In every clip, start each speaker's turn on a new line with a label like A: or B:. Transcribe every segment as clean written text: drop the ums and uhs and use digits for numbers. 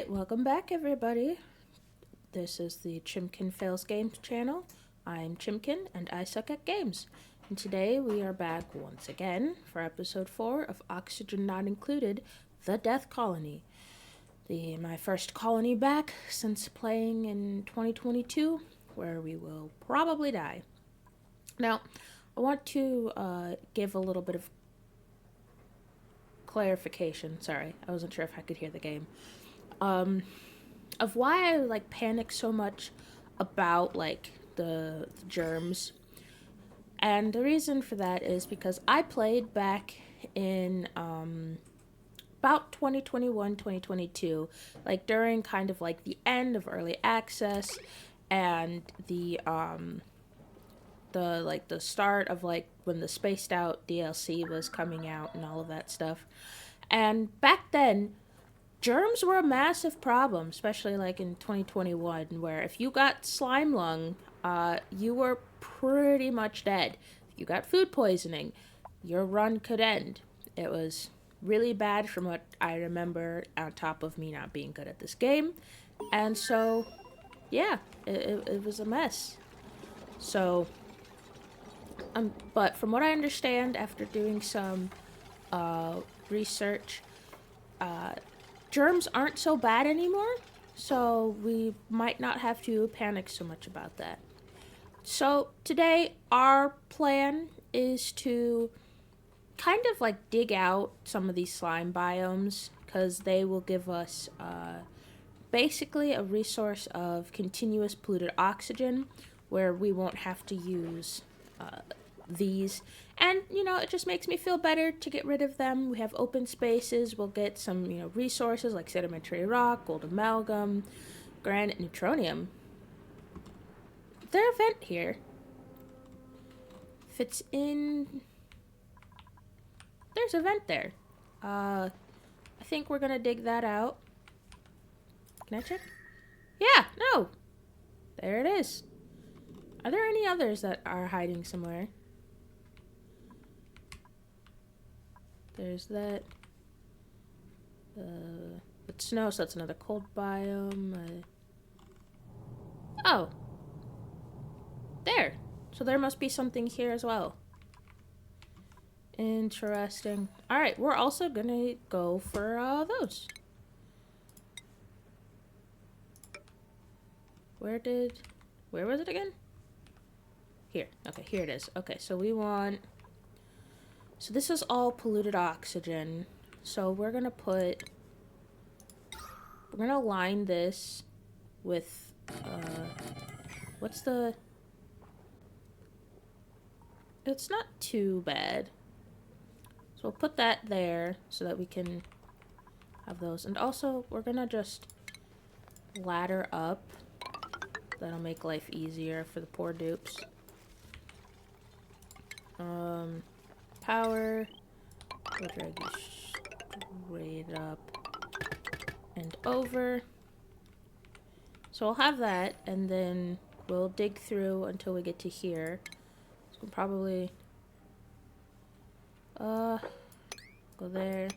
A: Alright, welcome back everybody. This is the Chimkin Fails Games channel. I'm Chimkin and I suck at games. And today we are back once again for episode 4 of Oxygen Not Included, The Death Colony. My first colony back since playing in 2022, where we will probably die. Now, I want to give a little bit of clarification. Sorry, I wasn't sure if I could hear the game. Of why I panic so much about the germs. And the reason for that is because I played back in about 2021, 2022, during kind of the end of early access and the start of when the Spaced Out DLC was coming out and all of that stuff. And back then, germs were a massive problem, especially in 2021, where if you got slime lung, you were pretty much dead. If you got food poisoning, your run could end. It was really bad from what I remember, on top of me not being good at this game. And so, yeah, it was a mess. So, but from what I understand, after doing some research, germs aren't so bad anymore, so we might not have to panic so much about that. So today our plan is to kind of dig out some of these slime biomes, because they will give us basically a resource of continuous polluted oxygen where we won't have to use these. And, it just makes me feel better to get rid of them. We have open spaces. We'll get some, resources like sedimentary rock, gold amalgam, granite, neutronium. Is there a vent here? If it's in... There's a vent there. I think we're gonna dig that out. Can I check? Yeah, no. There it is. Are there any others that are hiding somewhere? There's that. It's snow, so that's another cold biome. Oh. There. So there must be something here as well. Interesting. Alright, we're also gonna go for those. Where was it again? Here. Okay, here it is. Okay, so we want... So this is all polluted oxygen. So we're gonna line this with, what's the... It's not too bad. So we'll put that there so that we can have those. And also, we're gonna just ladder up. That'll make life easier for the poor dupes. Power. We'll drag this straight up and over. So we'll have that, and then we'll dig through until we get to here. So we'll probably go there.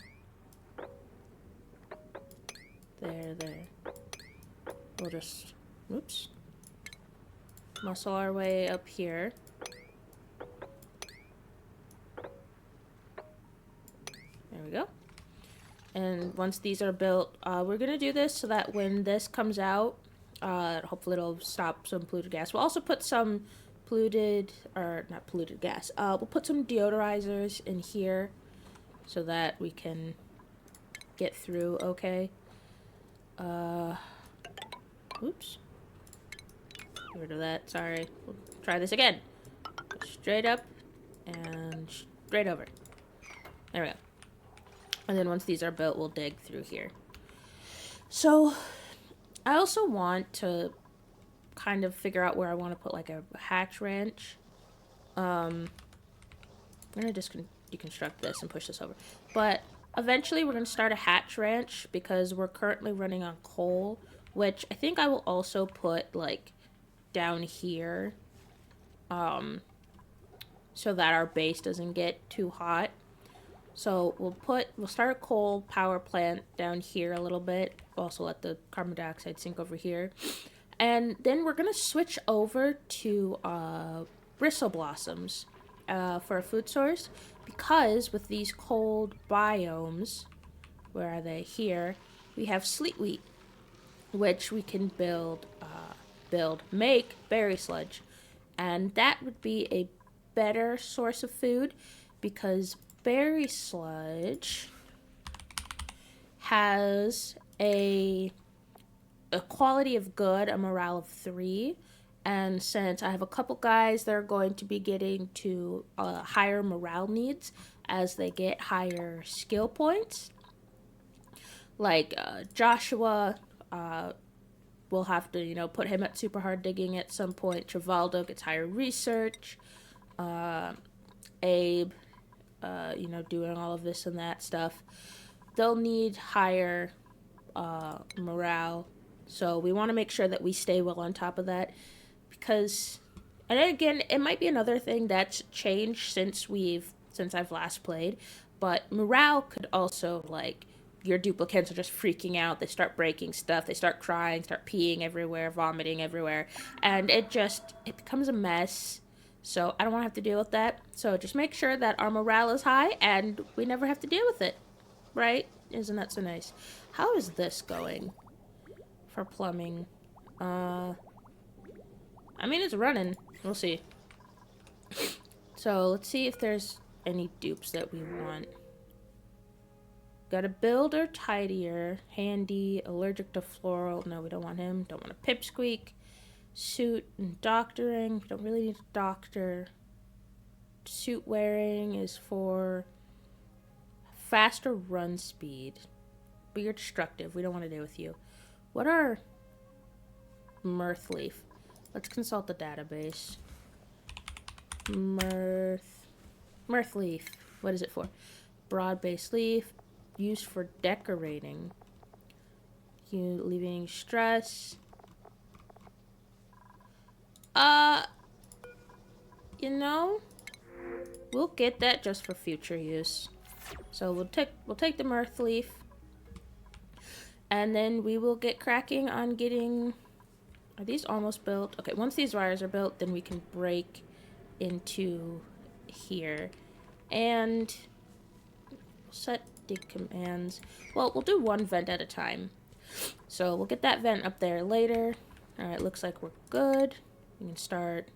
A: There. We'll just muscle our way up here. There we go. And once these are built, we're gonna do this so that when this comes out, hopefully it'll stop some polluted gas. We'll also put some not polluted gas. We'll put some deodorizers in here so that we can get through okay. Oops. Get rid of that, sorry. We'll try this again. Straight up and straight over. There we go. And then once these are built, we'll dig through here. So, I also want to kind of figure out where I want to put a hatch ranch. I'm going to deconstruct this and push this over. But eventually we're going to start a hatch ranch because we're currently running on coal, which I think I will also put down here, so that our base doesn't get too hot. So we'll start a coal power plant down here a little bit. Also let the carbon dioxide sink over here. And then we're going to switch over to bristle blossoms for a food source. Because with these cold biomes, where are they? Here, we have sleet wheat, which we can make berry sludge. And that would be a better source of food because berry sludge has a quality of good, a morale of 3. And since I have a couple guys that are going to be getting to higher morale needs as they get higher skill points, like Joshua, we'll have to, put him at super hard digging at some point. Travaldo gets higher research. Abe, doing all of this and that stuff. They'll need higher morale. So we want to make sure that we stay well on top of that. Because, and again, it might be another thing that's changed since I've last played. But morale could also, like, your duplicates are just freaking out. They start breaking stuff. They start crying, start peeing everywhere, vomiting everywhere. And it becomes a mess. So I don't want to have to deal with that. So just make sure that our morale is high and we never have to deal with it. Right? Isn't that so nice? How is this going for plumbing? I mean, it's running. We'll see. So let's see if there's any dupes that we want. Got a builder, tidier, handy, allergic to floral. No, we don't want him. Don't want a pipsqueak. Suit and doctoring. Don't really need a doctor. Suit wearing is for faster run speed. But you're destructive. We don't want to deal with you. What are Mirth Leaf? Let's consult the database. Mirth Leaf. What is it for? Broad base leaf. Used for decorating. Alleviating stress. We'll get that just for future use. So we'll take the Mirth Leaf. And then we will get cracking on getting... Are these almost built? Okay, once these wires are built, then we can break into here. And set dig commands. Well, we'll do one vent at a time. So we'll get that vent up there later. Alright, looks like we're good. We can start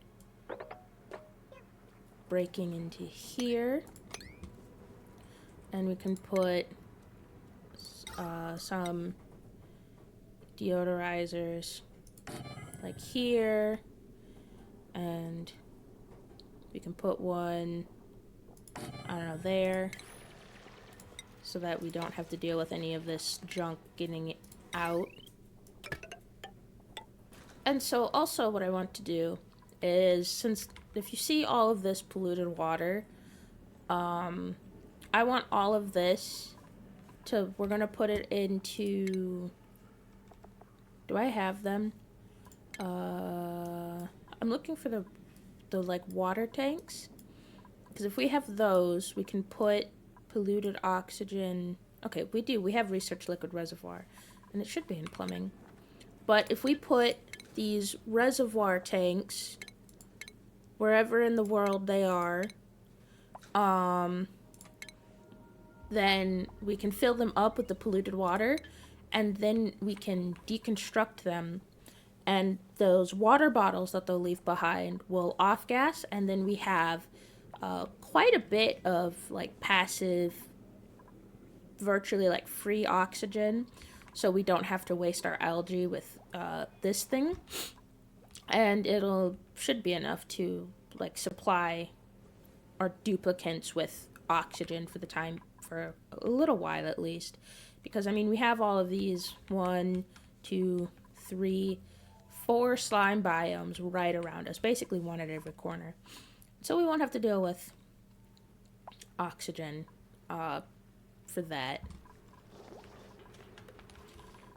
A: breaking into here. And we can put some deodorizers like here, and we can put one, I don't know, there, so that we don't have to deal with any of this junk getting out. And so also what I want to do is, since if you see all of this polluted water, I want all of this to, we're gonna put it into, do I have them? I'm looking for the like water tanks, because if we have those, we can put polluted oxygen. Okay, we have research liquid reservoir, and it should be in plumbing. But if we put these reservoir tanks wherever in the world they are, then we can fill them up with the polluted water, and then we can deconstruct them. And those water bottles that they'll leave behind will off-gas, and then we have quite a bit of like passive, virtually like free oxygen, so we don't have to waste our algae with this thing. And should be enough to like supply our duplicates with oxygen for a little while at least. Because I mean, we have all of these 1, 2, 3, 4 slime biomes right around us, basically one at every corner. So we won't have to deal with oxygen for that.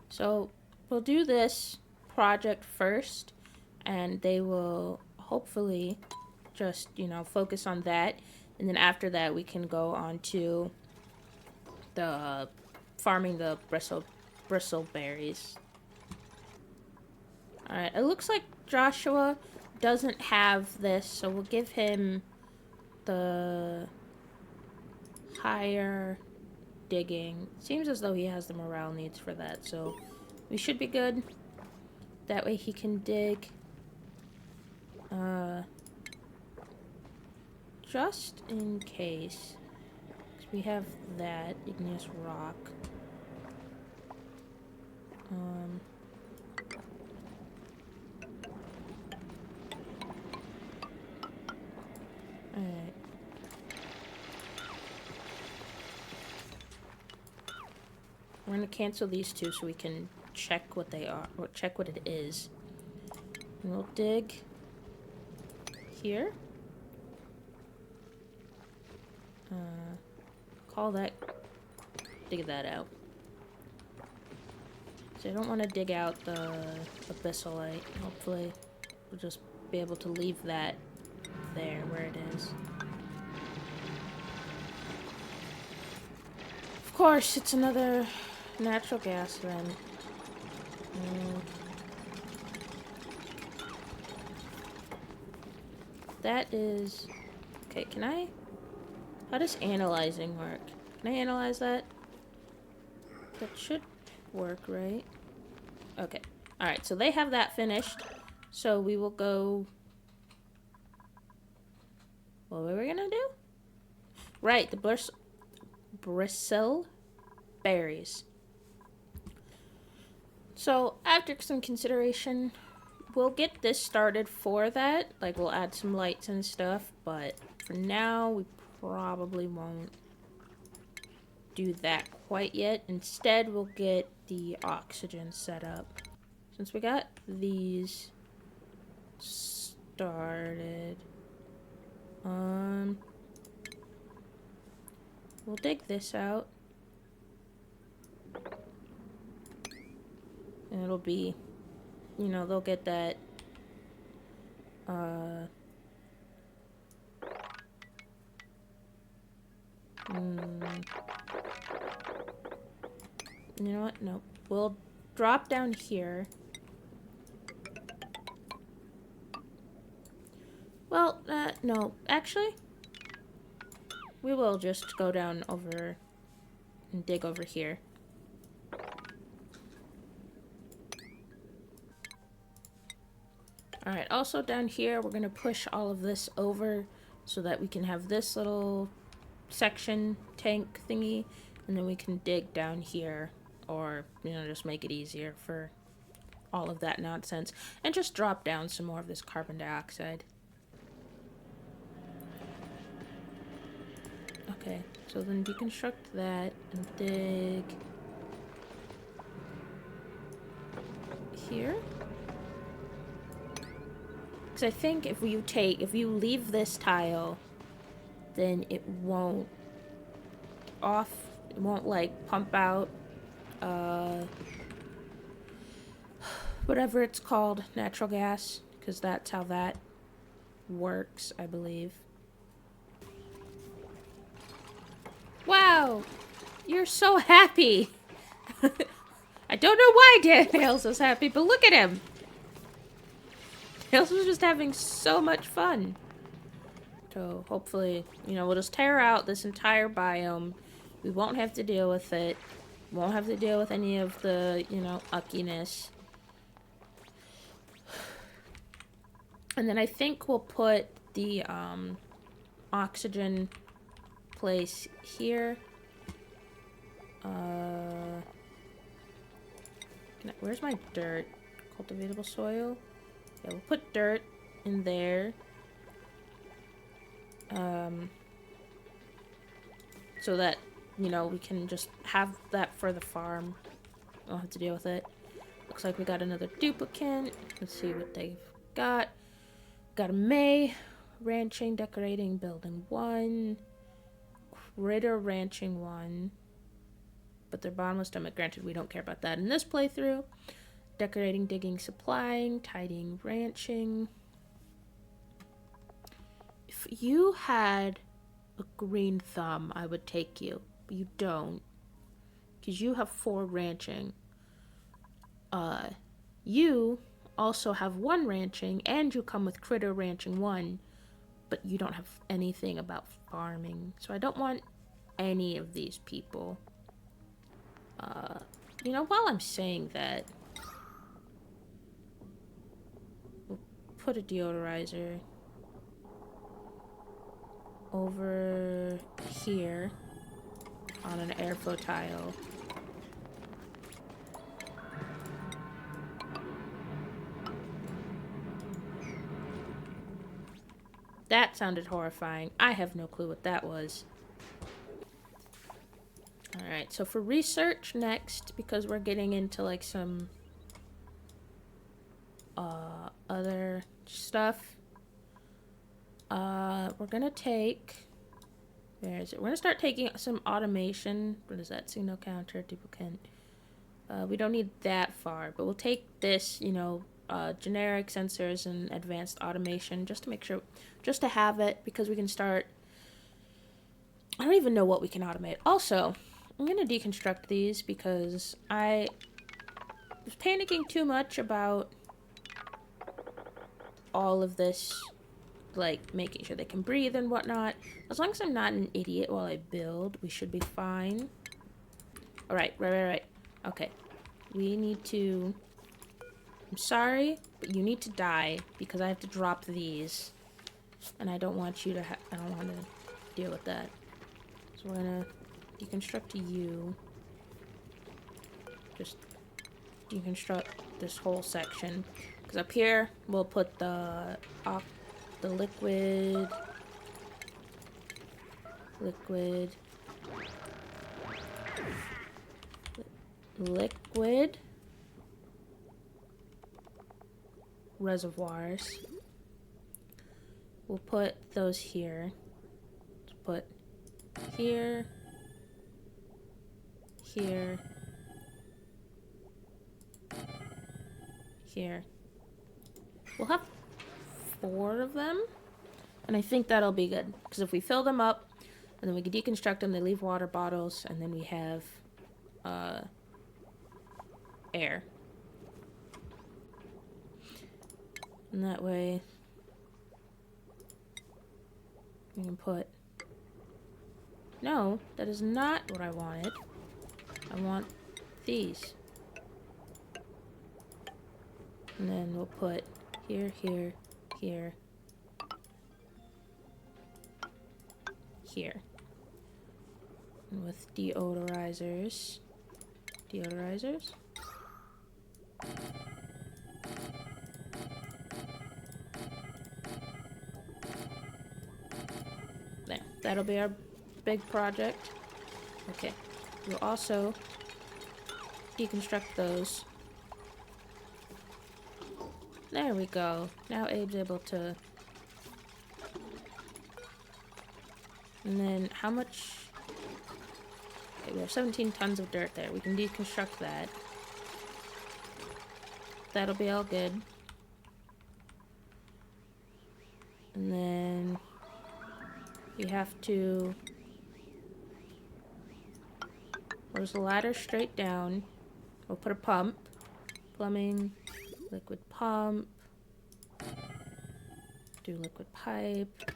A: So we'll do this project first, and they will hopefully just, focus on that. And then after that, we can go on to the farming the bristleberries. Alright, it looks like Joshua doesn't have this, so we'll give him the higher digging. Seems as though he has the morale needs for that, so we should be good. That way he can dig. Just in case. 'Cause we have that igneous rock. Alright. We're gonna cancel these two so we can check what they are, or check what it is. And we'll dig here. Call that, dig that out. So I don't want to dig out the abyssalite. Hopefully we'll just be able to leave that there where it is. Of course, it's another natural gas vent. That is... Okay, can I... How does analyzing work? Can I analyze that? That should work, right? Okay. Alright, so they have that finished. So we will go... What were we gonna do? Right, the bristle berries. So, after some consideration, we'll get this started for that. Like, we'll add some lights and stuff, but for now, we probably won't do that quite yet. Instead, we'll get the oxygen set up. Since we got these started, we'll dig this out. And it'll be, you know, they'll get that, you know what? No. We'll drop down here. Well, no. Actually, we will just go down over and dig over here. Alright, also down here, we're going to push all of this over so that we can have this little section tank thingy, and then we can dig down here, or, you know, just make it easier for all of that nonsense, and just drop down some more of this carbon dioxide. Okay, so then deconstruct that and dig here. Because I think if you leave this tile, then it won't like pump out, whatever it's called, natural gas, because that's how that works, I believe. Wow! You're so happy! I don't know why Tails is happy, but look at him! Tails was just having so much fun. So hopefully, you know, we'll just tear out this entire biome. We won't have to deal with it. Won't have to deal with any of the, you know, uckiness. And then I think we'll put the oxygen place here. Where's my dirt? Cultivatable soil? Yeah, we'll put dirt in there. So that, you know, we can just have that for the farm. We don't have to deal with it. Looks like we got another duplicate. Let's see what they've got. Got a May. Ranching, decorating, building 1. Critter ranching 1. But their bottomless stomach, granted, we don't care about that in this playthrough. Decorating, digging, supplying, tidying, ranching. If you had a green thumb, I would take you. But you don't. because you have 4 ranching. You also have 1 ranching, and you come with critter ranching 1, but you don't have anything about farming. So I don't want any of these people. You know, while I'm saying that, we'll put a deodorizer over here on an airflow tile. That sounded horrifying. I have no clue what that was. Alright, so for research next, because we're getting into like some other stuff, we're gonna take, where is it? We're gonna start taking some automation. What is that? Signal counter, duplicate. We don't need that far, but we'll take this, you know, generic sensors and advanced automation just to make sure, just to have it, because we can start. I don't even know what we can automate. Also, I'm gonna deconstruct these because I was panicking too much about all of this, like making sure they can breathe and whatnot. As long as I'm not an idiot while I build, we should be fine. Alright, right. Okay. We need to... I'm sorry, but you need to die because I have to drop these. And I don't want you to I don't want to deal with that. So we're gonna deconstruct you. Just deconstruct this whole section. Because up here, we'll put the liquid reservoirs. We'll put those here. Let's put here, here, here. We'll have 4 of them, and I think that'll be good, because if we fill them up, and then we can deconstruct them, they leave water bottles, and then we have air. And that way, we can put... No, that is not what I wanted. I want these. And then we'll put here, here, here, here. And with deodorizers. Deodorizers? There. That'll be our big project. Okay. We'll also deconstruct those. There we go. Now Abe's able to... And then how much... Okay, we have 17 tons of dirt there. We can deconstruct that. That'll be all good. And then... we have to... There's a ladder straight down. We'll put a pump. Plumbing. Liquid pump. Do liquid pipe.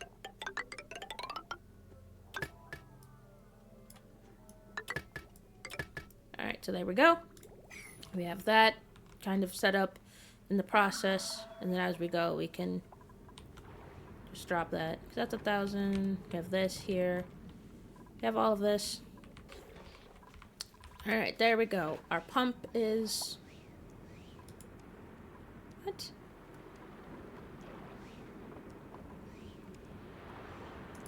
A: Alright, so there we go. We have that kind of set up in the process. And then as we go, we can just drop that. That's 1,000. We have this here. We have all of this. Alright, there we go. Our pump is... What?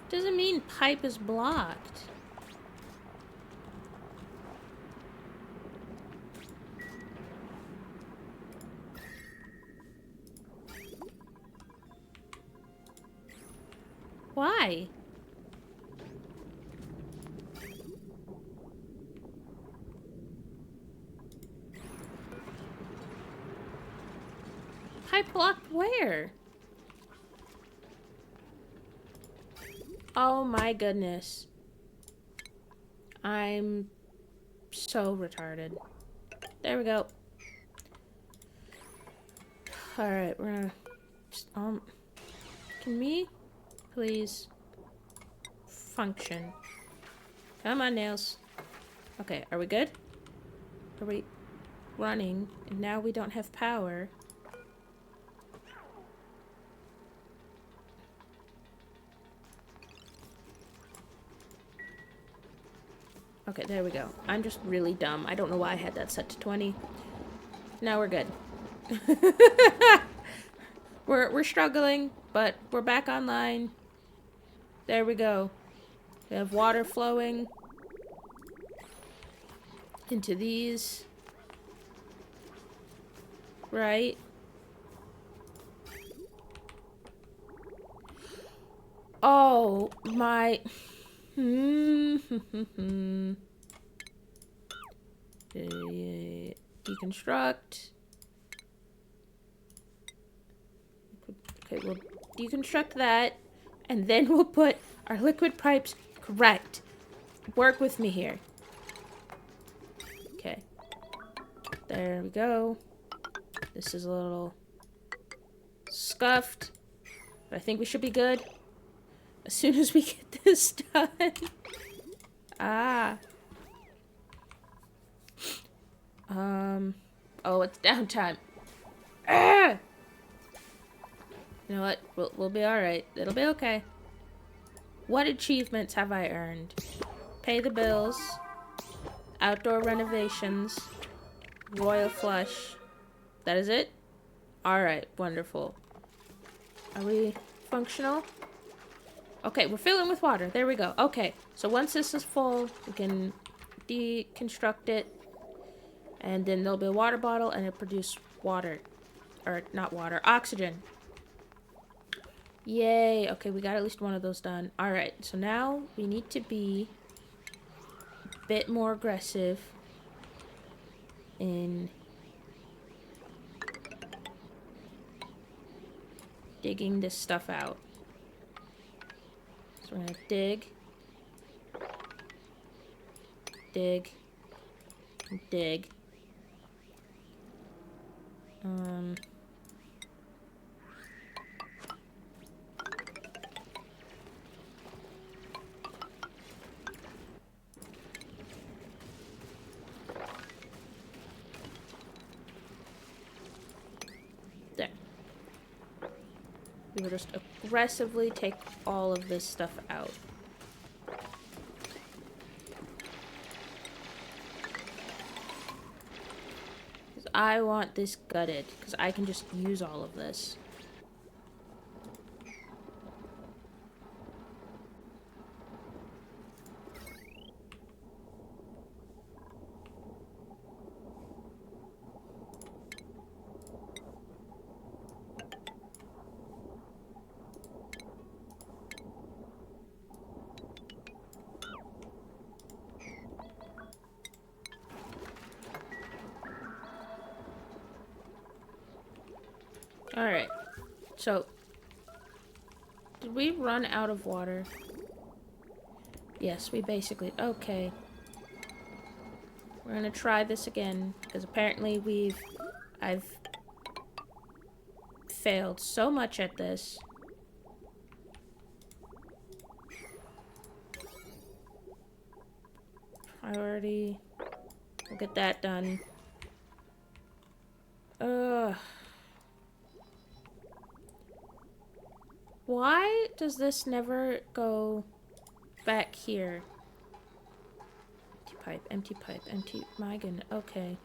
A: Doesn't mean pipe is blocked. Why? Pipe blocked where? Oh my goodness. I'm so retarded. There we go. Alright, we're gonna just, can we please function? Come on, nails. Okay, are we good? Are we running? And now we don't have power. Okay, there we go. I'm just really dumb. I don't know why I had that set to 20. Now we're good. we're struggling, but we're back online. There we go. We have water flowing into these. Right? Oh my. Deconstruct. Okay, we'll deconstruct that, and then we'll put our liquid pipes correct. Work with me here. Okay. There we go. This is a little scuffed, but I think we should be good as soon as we get this done. Ah. Oh, it's downtime. Ah! You know what? We'll be alright. It'll be okay. What achievements have I earned? Pay the bills. Outdoor renovations. Royal flush. That is it? Alright, wonderful. Are we functional? Okay, we're filling with water. There we go. Okay, so once this is full, we can deconstruct it. And then there'll be a water bottle and it'll produce water. Or, not water, oxygen. Yay. Okay, we got at least one of those done. Alright, so now we need to be a bit more aggressive in digging this stuff out. So we're gonna dig. Dig. Dig. There. We will just aggressively take all of this stuff out. I want this gutted, because I can just use all of this. Alright, so, did we run out of water? Yes, we basically, okay. We're gonna try this again, because apparently I've failed so much at this. Priority, we'll get that done. Ugh. Why does this never go back here? Empty pipe, empty. My goodness. Okay.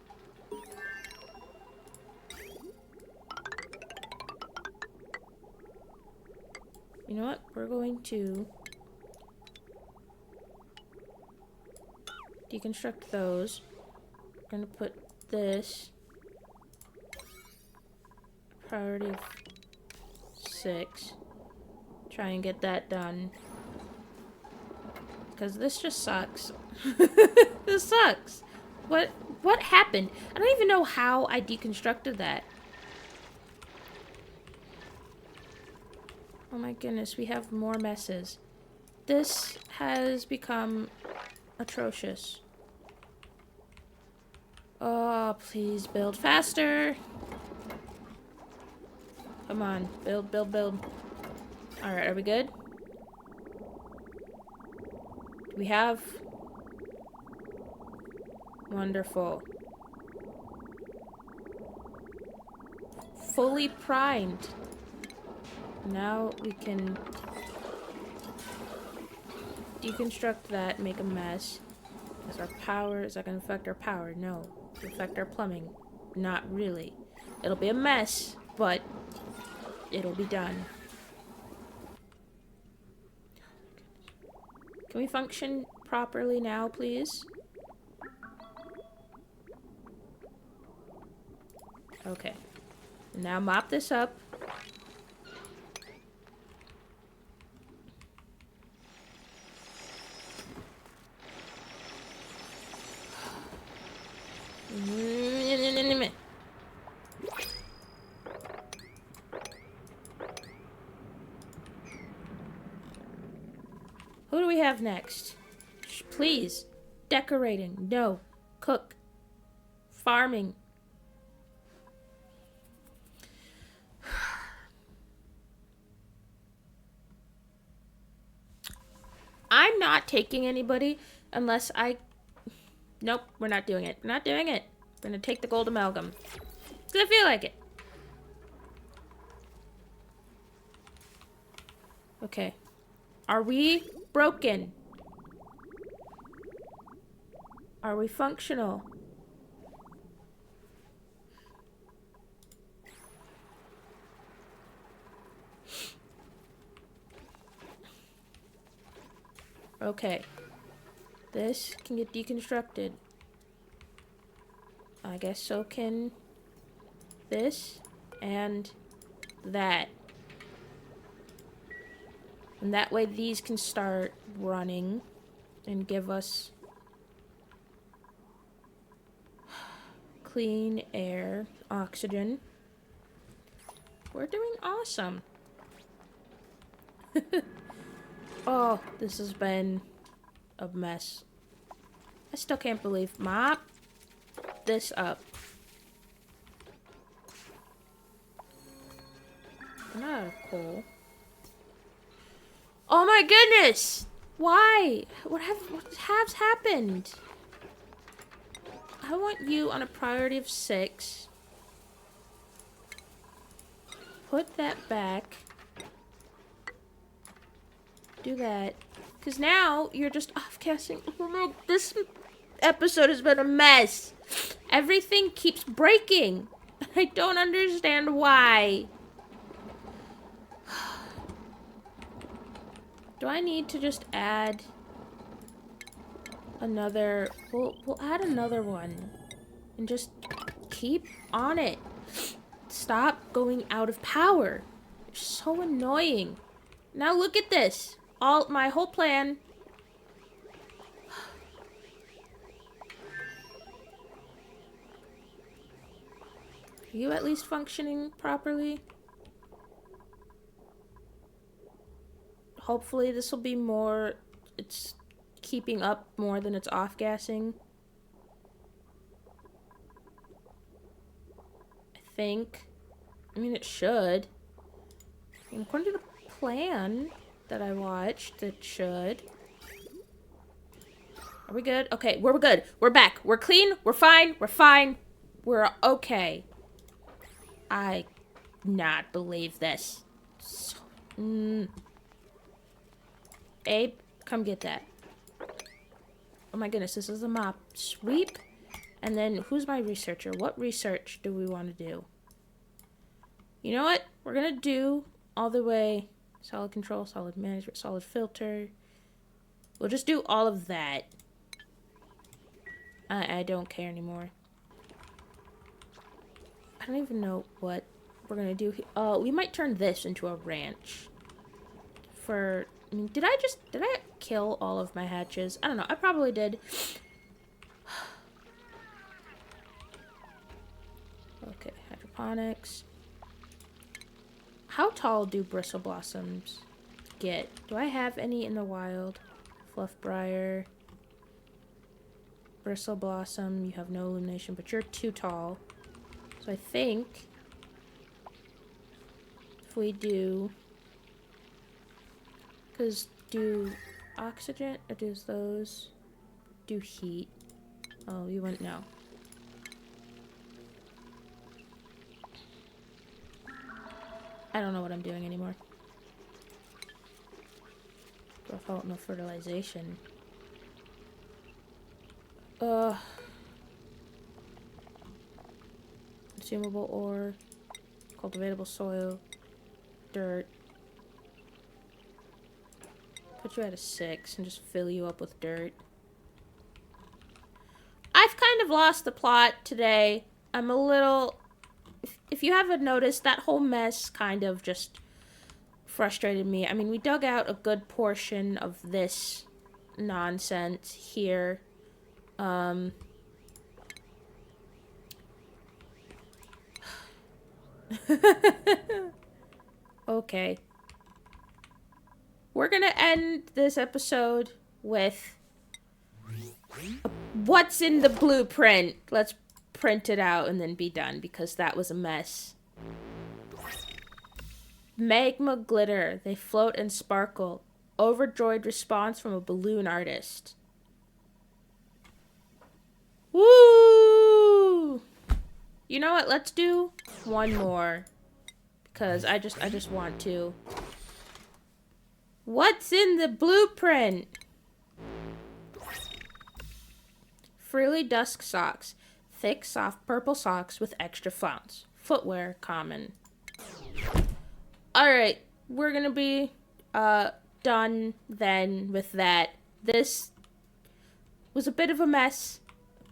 A: You know what? We're going to deconstruct those. We're going to put this. Priority of 6. Try and get that done. Because this just sucks. This sucks. What happened? I don't even know how I deconstructed that. Oh my goodness, we have more messes. This has become atrocious. Oh, please build faster. Come on, build, build, build. Alright, are we good? Do we have... Wonderful. Fully primed. Now we can deconstruct that, make a mess. Is our power, is that going to affect our power? No. It'll affect our plumbing. Not really. It'll be a mess, but it'll be done. Can we function properly now, please? Okay. Now mop this up. Who do we have next? Please. Decorating. No. Cook. Farming. I'm not taking anybody unless I... Nope, we're not doing it. We're not doing it. We're gonna take the gold amalgam. Because I feel like it. Okay. Are we broken? Are we functional? Okay. This can get deconstructed. I guess so can this and that. And that way these can start running and give us clean air, oxygen. We're doing awesome. Oh, this has been a mess. I still can't believe. Mop this up. I'm not out of coal. Oh my goodness! Why? What has happened? I want you on a priority of 6. Put that back. Do that. Because now you're just off-casting. Oh no, this episode has been a mess. Everything keeps breaking. I don't understand why. Do I need to just add another... We'll add another one. And just keep on it. Stop going out of power. You're so annoying. Now look at this. My whole plan. Are you at least functioning properly? Hopefully this will be more, it's keeping up more than it's off-gassing. I think. I mean, it should. And according to the plan that I watched, it should. Are we good? Okay, we're good. We're back. We're clean. We're fine. We're fine. We're okay. I not believe this. So, Abe, come get that. Oh my goodness, this is a mop. Sweep. And then, who's my researcher? What research do we want to do? You know what? We're going to do all the way solid control, solid management, solid filter. We'll just do all of that. I don't care anymore. I don't even know what we're going to do. We might turn this into a ranch. I mean, did I kill all of my hatches? I don't know. I probably did. Okay, hydroponics. How tall do bristle blossoms get? Do I have any in the wild? Fluff briar. Bristle Blossom, you have no illumination, but you're too tall. So I think if we do... Because do oxygen, or does those do heat? Oh, you wouldn't know. I don't know what I'm doing anymore. Growth, no fertilization. Consumable ore, cultivatable soil, dirt. Put you at a 6 and just fill you up with dirt. I've kind of lost the plot today. I'm a little... If you haven't noticed, that whole mess kind of just frustrated me. I mean, we dug out a good portion of this nonsense here. Okay. We're gonna end this episode with what's in the blueprint. Let's print it out and then be done, because that was a mess. Magma glitter. They float and sparkle. Overjoyed response from a balloon artist. Woo! You know what? Let's do one more, because I just want to. What's in the blueprint? Frilly dusk socks. Thick, soft purple socks with extra flounce. Footwear, common. Alright, we're gonna be done then with that. This was a bit of a mess.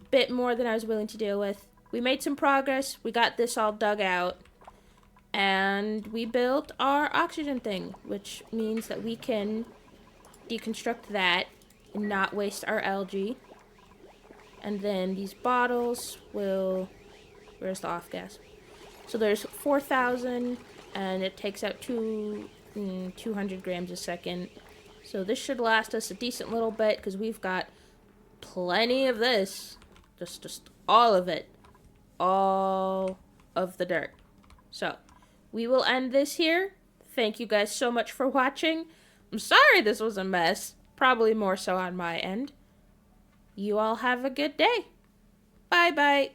A: A bit more than I was willing to deal with. We made some progress. We got this all dug out. And we built our oxygen thing, which means that we can deconstruct that and not waste our algae. And then these bottles will... Where's the off gas? So there's 4,000, and it takes out 200 grams a second. So this should last us a decent little bit, because we've got plenty of this. Just all of it. All of the dirt. So... we will end this here. Thank you guys so much for watching. I'm sorry this was a mess. Probably more so on my end. You all have a good day. Bye-bye.